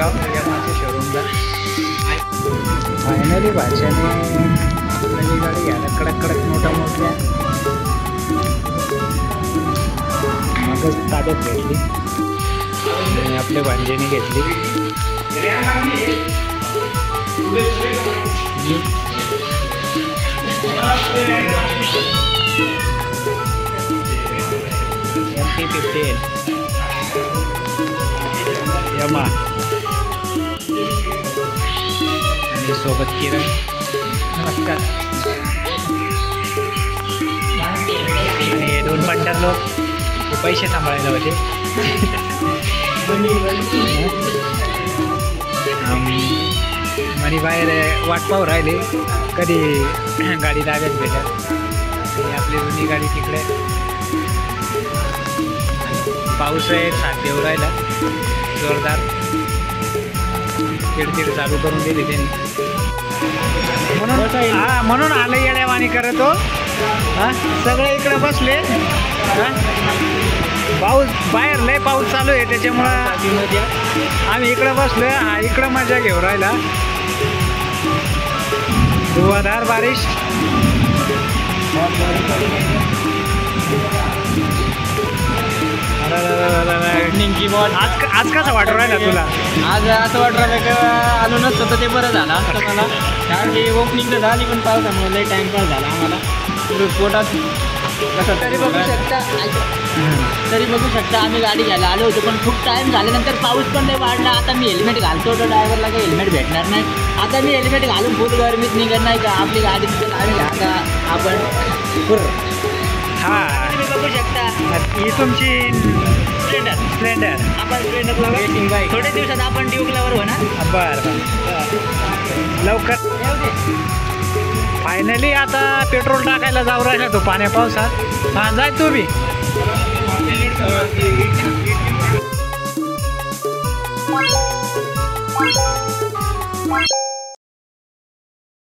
शेगाव यामाच्या शोरूमला. फायनली भाषाने आपल्याला गाडी घ्यायला कडक कडक मोठ्या मोठ्या मगच ताब्यात घेतली आणि आपल्या भांजेने घेतली. MT-15 यमा आणि सोबत किरण. नमस्कार. आणि हे दोन पंटर लोक पैसे सांभाळायला होते. आणि बाहेर वाट पाहू राहिले कधी गाडी ताब्यात भेटेल. आणि आपली जुनी गाडी तिकडे. पाऊस आहे, साथ देऊ राहिला जोरदार. चिडचिड चालू करून दिली त्यांनी. म्हणून आलं येड्यावाणी करत हो. सगळे इकडे बसले. पाऊस बाहेर लय पाऊस चालू आहे त्याच्यामुळं आम्ही इकडे बसलो. हा इकडं मजा घेऊ राहिला. धुवाधार बारिश. आज कसं वाटू राहिला तुला? आज असं वाटू राहिलं का आलो नसतं तर ते बरं झालं असतं मला. कारण की ओपनिंग तर झाली पण पावसामुळे लई टाइमपास झाला आम्हाला. पोटात कसं तरी बघू शकता आम्ही गाडी घ्यायला आलो होतो पण खूप टाइम झाल्यानंतर पाऊस पण नाही वाढला. आता मी हेल्मेट घालतो तर ड्रायव्हरला काही हेल्मेट भेटणार नाही. आता मी हेल्मेट घालून फुल गरमीत निघत नाही का आपली गाडी आता आपण. हां बघू शकता ही तुमची स्प्लेंडर. आपण स्प्लेंडरला वेटिंग बाईक. थोड्या दिवसात आपण ड्यूकलावर होणार. बरं लवकर. फायनली आता पेट्रोल टाकायला जाऊ राहिला तो पाण्या पावसात. हां जाय तू बी.